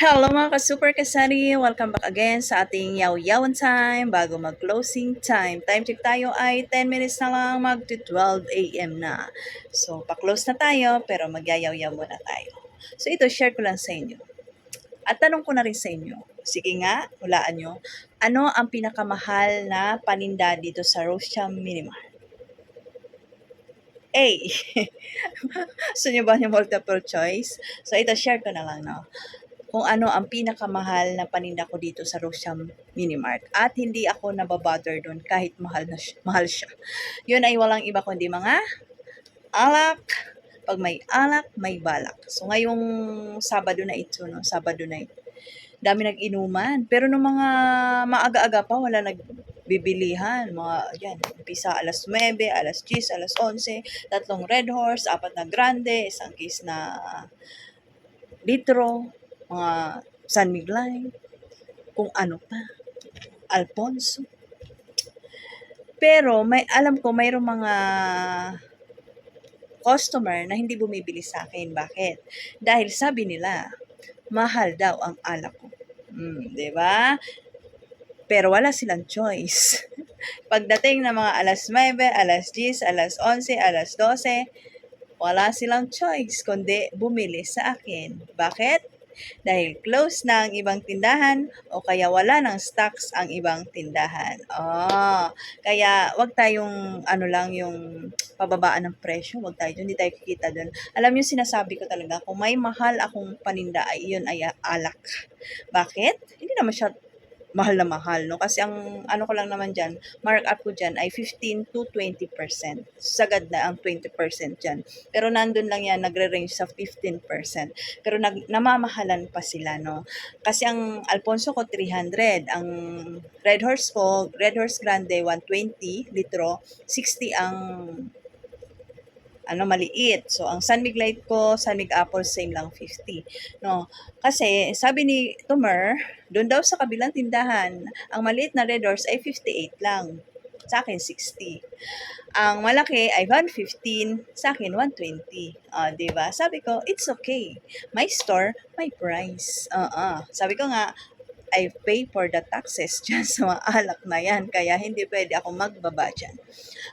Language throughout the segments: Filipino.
Hello mga ka-super kasari! Welcome back again sa ating yaw-yawan time bago mag-closing time. Time check tayo ay 10 minutes na lang mag-12 a.m. na. So, pa-close na tayo pero magyayaw-yaw muna tayo. So, ito share ko lang sa inyo. At tanong ko na rin sa inyo. Sige nga, hulaan nyo. Ano ang pinakamahal na paninda dito sa Rosham Minimart? A. Gusto nyo ba yung multiple choice? So, ito share ko na lang, no? Kung ano ang pinakamahal na paninda ko dito sa Rosham Minimart. At hindi ako nababother doon kahit mahal siya. Yun ay walang iba kundi mga alak. Pag may alak, may balak. So ngayong Sabado na ito, no? Sabado na ito. Dami nag-inuman. Pero nung mga maaga-aga pa, wala nagbibilihan. Mga, yan, umpisa alas 9, alas 10, alas 11, tatlong Red Horse, apat na Grande, isang case na litro, mga San Miglay, kung ano pa, Alfonso. Pero may alam ko mayroong mga customer na hindi bumibili sa akin. Bakit? Dahil sabi nila, mahal daw ang alak ko. 'Di ba? Pero wala silang choice. Pagdating ng mga alas 9, alas 10, alas 11, alas 12, wala silang choice kundi bumili sa akin. Bakit? Dahil close na ang ibang tindahan o kaya wala ng stocks ang ibang tindahan. Kaya wag tayong ano lang yung pababaan ng presyo, wag tayo dun, hindi tayo kikita dun. Alam niyo sinasabi ko talaga, kung may mahal akong paninda ay yun ay alak. Bakit? Hindi naman siya mahal na mahal, no? Kasi ang ano ko lang naman dyan, mark up ko dyan ay 15 to 20%. Sagad na ang 20% dyan. Pero nandun lang yan, nagre-range sa 15%. Pero namamahalan pa sila, no? Kasi ang Alfonso ko 300, ang Red Horse ko, Red Horse Grande 120 litro, 60 ang maliit. So, ang San Mig Light ko, San Mig Apple, same lang 50. No? Kasi, sabi ni Tumer, doon daw sa kabilang tindahan, ang maliit na Red Horse ay 58 lang. Sa akin, 60. Ang malaki ay 115, sa akin 120. Diba? Sabi ko, it's okay. My store, my price. Sabi ko nga, I pay for the taxes dyan sa mga alak na yan. Kaya hindi pwede ako magbaba dyan.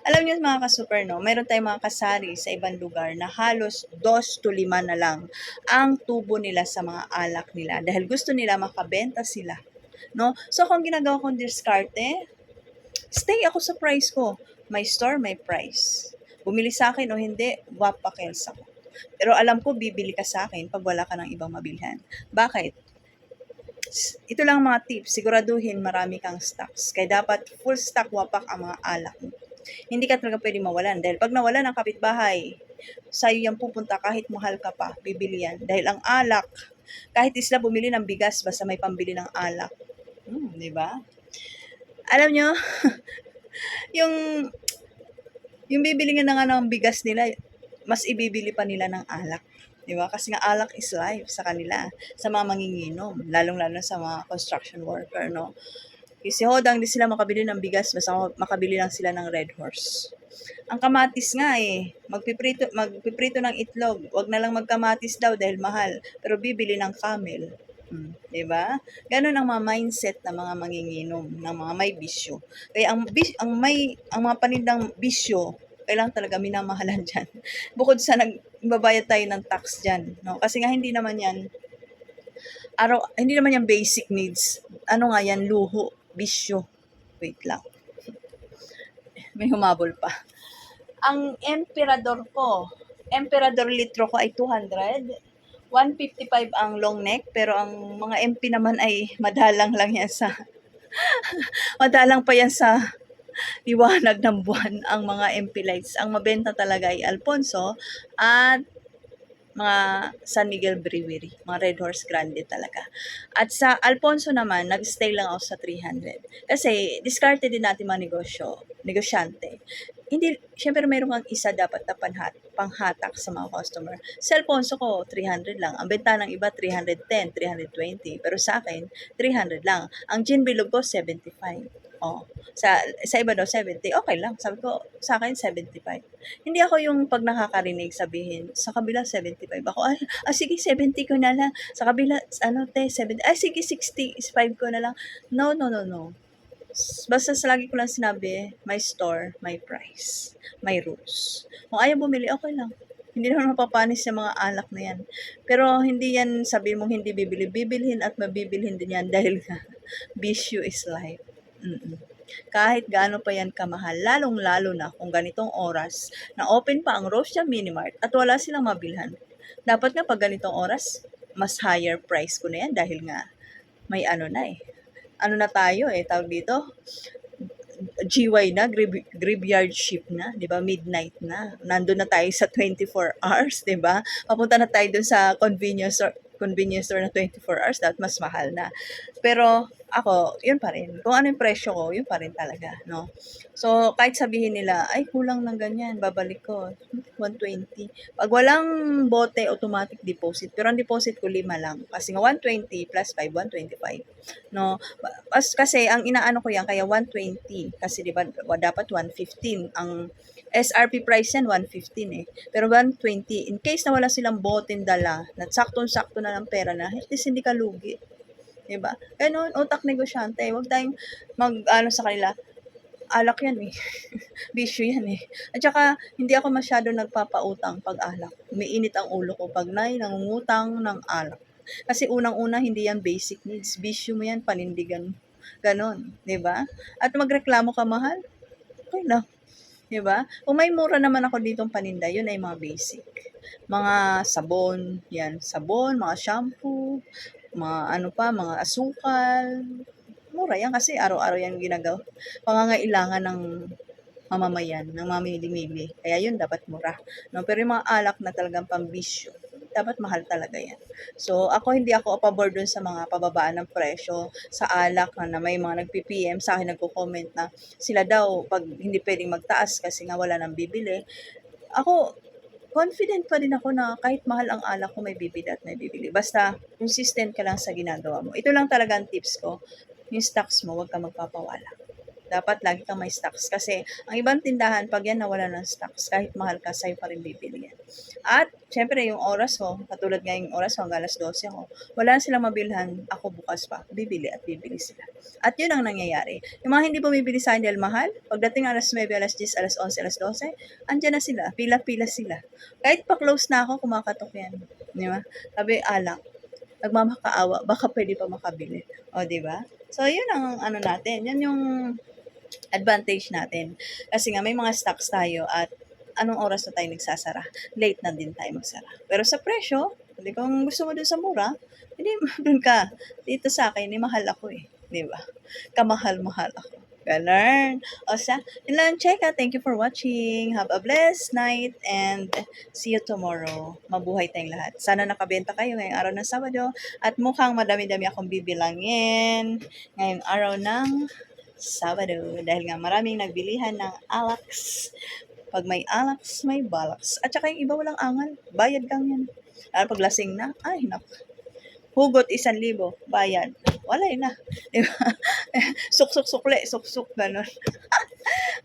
Alam niyo mga ka-super, no, mayroon tayong mga kasari sa ibang lugar na halos 2 to 5 na lang ang tubo nila sa mga alak nila dahil gusto nila makabenta sila. No? So, kung ginagawa kong diskarte, stay ako sa price ko. My store, my price. Bumili sa akin o hindi, wapakels ako. Pero alam ko, bibili ka sa akin pag wala ka ng ibang mabilhan. Bakit? Ito lang mga tips, siguraduhin marami kang stocks. Kaya dapat full stock wapak ang mga alak mo. Hindi ka talaga pwede mawalan. Dahil pag nawalan ng kapitbahay, sa'yo yan pupunta kahit mahal ka pa, bibili yan. Dahil ang alak, kahit isla bumili ng bigas, basta may pambili ng alak. Di ba? Alam nyo, yung, yung bibili nga na ng bigas nila, mas ibibili pa nila ng alak. Di ba? Kasi nga alak is life sa kanila, sa mga manginginom, lalong-lalo sa mga construction worker, no? Kasi hodang di sila makabili ng bigas, basta makabili lang sila ng Red Horse. Ang kamatis nga magpiprito ng itlog. Wag na lang magkamatis daw dahil mahal, pero bibili ng camel. 'Di ba? Ganun ang mga mindset ng mga manginginom, ng mga may bisyo. Kaya ang mga panindang bisyo, kailangan talaga minamahalan diyan. Bukod sa nagbabayad tayo ng tax diyan, no? Kasi nga hindi naman yan basic needs. Ano nga yan, luho, bisyo. Wait lang. May humabol pa. Ang Emperador litro ko ay 200. 155 ang long neck, pero ang mga MP naman ay madalang lang yan sa madalang pa yan sa liwanag ng buwan ang mga MP lights. Ang mabenta talaga ay Alfonso at mga San Miguel Brewery, mga Red Horse Grande talaga. At sa Alfonso naman, nag-stay lang ako sa 300. Kasi, diskarte din natin mga negosyante. Hindi, syempre mayroon kang isa dapat na panghatak sa mga customer. Sa Alfonso ko, 300 lang. Ang benta ng iba, 310, 320. Pero sa akin, 300 lang. Ang gin bilog ko, 75. Oh, sa iba daw 70, okay lang. Sabi ko, sa akin 75. Hindi ako yung 'pag nakakarinig sabihin, sa kabila 75 ako, "Ay, sige 70 ko na lang." Sa kabila ano, "Te 70, ay sige 65 ko na lang." No, no, no, no. Basta lagi ko lang sinabi, my store, my price, my rules. Kung ayaw bumili, okay lang. Hindi naman mapapanis yung mga alak na yan. Pero hindi yan sabi mong hindi bibili. Bibilhin at mabibilhin din yan dahil nga, bisyo is life. Mm. Kahit gaano pa yan kamahal, lalong-lalo na kung ganitong oras na open pa ang Rosia Minimart at wala silang mabilhan. Dapat nga pag ganitong oras, mas higher price ko na yan dahil nga may ano na eh. Ano na tayo eh, tawag dito, GY na, graveyard shift na, 'di ba? Midnight na. Nandun na tayo sa 24 hours, 'di ba? Papunta na tayo dun sa convenience store na 24 hours, dapat mas mahal na. Pero ako, yun pa rin. Kung ano yung presyo ko, yun pa rin talaga, no? So, kahit sabihin nila, ay, kulang ng ganyan, babalik ko, 120. Pag walang bote, automatic deposit. Pero ang deposit ko, 5 lang. Kasi nga, 120 plus 5, 125. No? Kasi, ang inaano ko yan, kaya 120. Kasi, di ba, dapat 115. Ang SRP price yan, 115 eh. Pero 120, in case na wala silang boteng dala, na saktong-sakto na ng pera na, at least hindi ka lugi. Diba? Ganon, utak negosyante. Huwag tayong mag-ano sa kanila, alak yan eh. Bisyo yan eh. At saka, hindi ako masyado nagpapautang pag alak. Umiinit ang ulo ko pag nangungutang ng alak. Kasi unang-una, hindi yan basic needs. Bisyo mo yan, panindigan mo. Ganon, di ba? At magreklamo ka mahal, okay lang. Di ba? Kung may mura naman ako ditong paninda, yun ay mga basic. Mga sabon, yan, sabon, mga shampoo, mga ano pa, mga asukal. Mura yan kasi araw-araw yan ginagawa. Pangangailangan ng mamamayan, ng mamimili-mili. Kaya yun dapat mura. No? Pero yung mga alak na talagang pambisyo, dapat mahal talaga yan. So, hindi ako pabor dun sa mga pababaan ng presyo sa alak na may mga nagpi-PM sa akin, nagko-comment na sila daw pag hindi pwedeng magtaas kasi nga wala nang bibili. Ako, confident pa din ako na kahit mahal ang alak ko, may bibili at may bibili. Basta, consistent ka lang sa ginagawa mo. Ito lang talaga ang tips ko. Yung stocks mo, huwag ka magpapawala. Dapat lagi kang may stocks. Kasi, ang ibang tindahan, pag yan nawala ng stocks, kahit mahal ka, sa'yo pa rin bibili yan. At, syempre, yung oras ko, katulad nga yung oras ko, hanggang alas 12 ako, wala na silang mabilhan, ako bukas pa, bibili at bibili sila. At yun ang nangyayari. Yung mga hindi bumibili sa akin dahil mahal, pagdating alas 9, alas 10, alas 11, alas 12, andyan na sila, pila-pila sila. Kahit pa-close na ako, kumakatok yan. Di ba? Sabi, alak, nagmamakaawa, baka pwede pa makabili. O, di ba? So, yun ang ano natin. Yan yung advantage natin. Kasi nga, may mga stocks tayo at anong oras na tayo nagsasara? Late na din tayo magsara. Pero sa presyo, hindi kung gusto mo dun sa mura, hindi dun ka. Dito sa akin, mahal ako eh. Di ba? Kamahal-mahal ako. Ganun. O sa, yun lang, Cheka. Thank you for watching. Have a blessed night and see you tomorrow. Mabuhay tayong lahat. Sana nakabenta kayo ngayong araw ng Sabado at mukhang madami-dami akong bibilangin ngayong araw ng Sabado. Dahil nga maraming nagbilihan ng alaks. Pag may alaks, may balaks. At saka yung iba walang angal. Bayad lang yan. Lalo pag lasing na, ay naku. Hugot 1,000, bayad. Wala na. Diba? Suk-suk-sukle, suk-suk, ganun.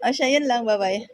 O siya, yun lang. Bye-bye.